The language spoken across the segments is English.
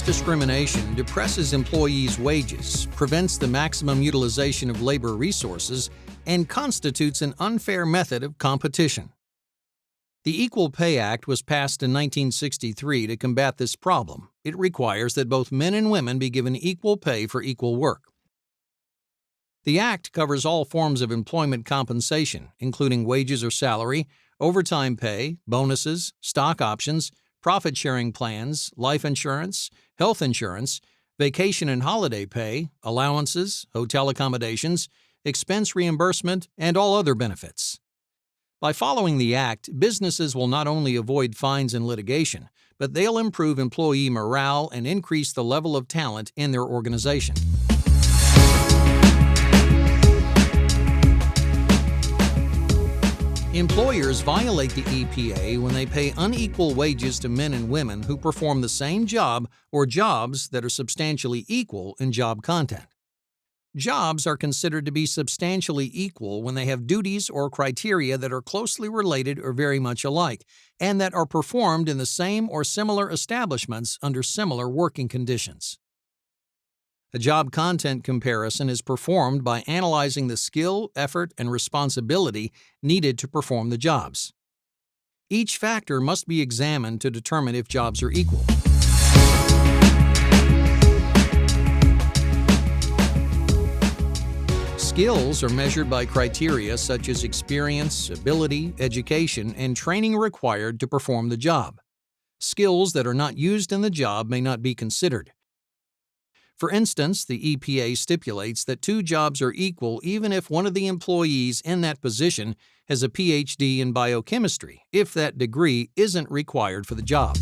discrimination depresses employees' wages, prevents the maximum utilization of labor resources, and constitutes an unfair method of competition. The Equal Pay Act was passed in 1963 to combat this problem. It requires that both men and women be given equal pay for equal work. The Act covers all forms of employment compensation, including wages or salary, overtime pay, bonuses, stock options, profit-sharing plans, life insurance, health insurance, vacation and holiday pay, allowances, hotel accommodations, expense reimbursement, and all other benefits. By following the Act, businesses will not only avoid fines and litigation, but they'll improve employee morale and increase the level of talent in their organization. Employers violate the EPA when they pay unequal wages to men and women who perform the same job or jobs that are substantially equal in job content. Jobs are considered to be substantially equal when they have duties or criteria that are closely related or very much alike, and that are performed in the same or similar establishments under similar working conditions. A job content comparison is performed by analyzing the skill, effort, and responsibility needed to perform the jobs. Each factor must be examined to determine if jobs are equal. Skills are measured by criteria such as experience, ability, education, and training required to perform the job. Skills that are not used in the job may not be considered. For instance, the EPA stipulates that two jobs are equal even if one of the employees in that position has a PhD in biochemistry, if that degree isn't required for the job.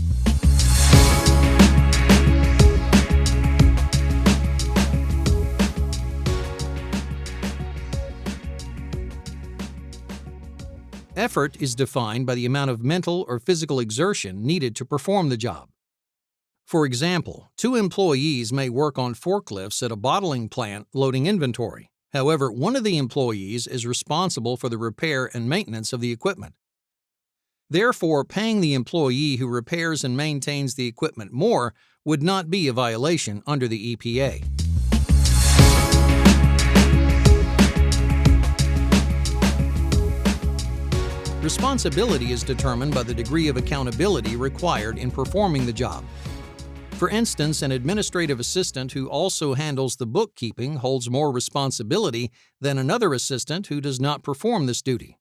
Effort is defined by the amount of mental or physical exertion needed to perform the job. For example, two employees may work on forklifts at a bottling plant loading inventory. However, one of the employees is responsible for the repair and maintenance of the equipment. Therefore, paying the employee who repairs and maintains the equipment more would not be a violation under the EPA. Responsibility is determined by the degree of accountability required in performing the job. For instance, an administrative assistant who also handles the bookkeeping holds more responsibility than another assistant who does not perform this duty.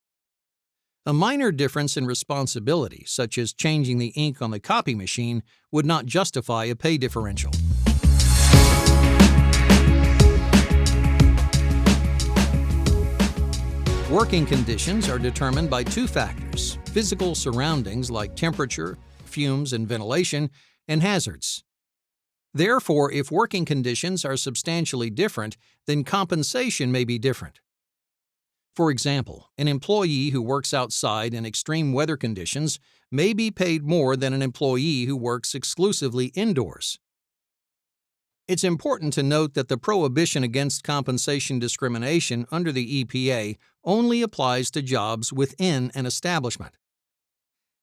A minor difference in responsibility, such as changing the ink on the copy machine, would not justify a pay differential. Working conditions are determined by two factors: physical surroundings like temperature, fumes and ventilation, and hazards. Therefore, if working conditions are substantially different, then compensation may be different. For example, an employee who works outside in extreme weather conditions may be paid more than an employee who works exclusively indoors. It's important to note that the prohibition against compensation discrimination under the EPA only applies to jobs within an establishment.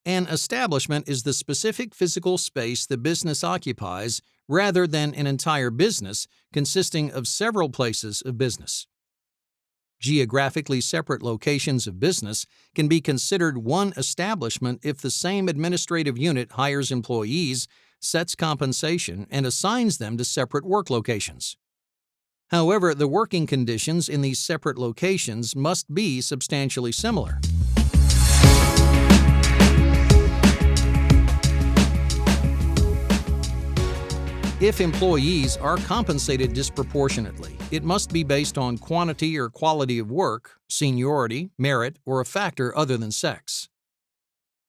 An establishment is the specific physical space the business occupies rather than an entire business consisting of several places of business. Geographically separate locations of business can be considered one establishment if the same administrative unit hires employees, sets compensation, and assigns them to separate work locations. However, the working conditions in these separate locations must be substantially similar. If employees are compensated disproportionately, it must be based on quantity or quality of work, seniority, merit, or a factor other than sex.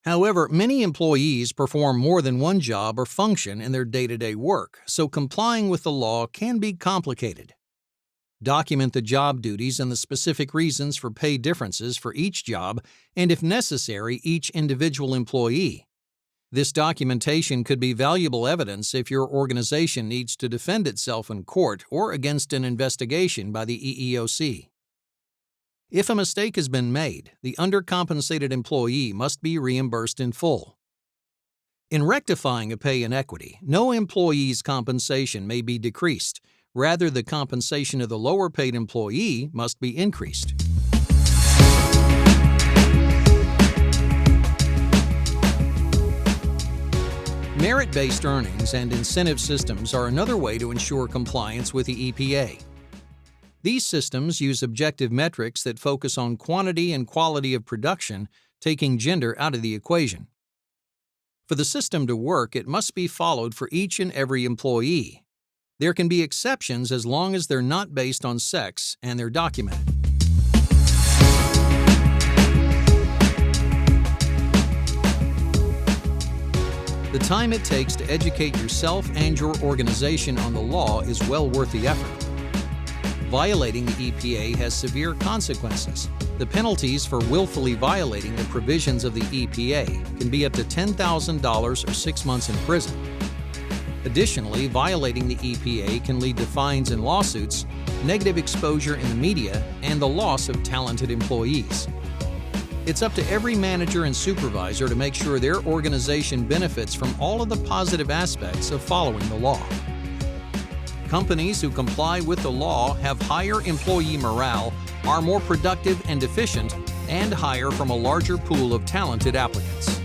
However, many employees perform more than one job or function in their day-to-day work, so complying with the law can be complicated. Document the job duties and the specific reasons for pay differences for each job and, if necessary, each individual employee. This documentation could be valuable evidence if your organization needs to defend itself in court or against an investigation by the EEOC. If a mistake has been made, the undercompensated employee must be reimbursed in full. In rectifying a pay inequity, no employee's compensation may be decreased. Rather, the compensation of the lower-paid employee must be increased. Merit-based earnings and incentive systems are another way to ensure compliance with the EPA. These systems use objective metrics that focus on quantity and quality of production, taking gender out of the equation. For the system to work, it must be followed for each and every employee. There can be exceptions as long as they're not based on sex and they're documented. The time it takes to educate yourself and your organization on the law is well worth the effort. Violating the EPA has severe consequences. The penalties for willfully violating the provisions of the EPA can be up to $10,000 or 6 months in prison. Additionally, violating the EPA can lead to fines and lawsuits, negative exposure in the media, and the loss of talented employees. It's up to every manager and supervisor to make sure their organization benefits from all of the positive aspects of following the law. Companies who comply with the law have higher employee morale, are more productive and efficient, and hire from a larger pool of talented applicants.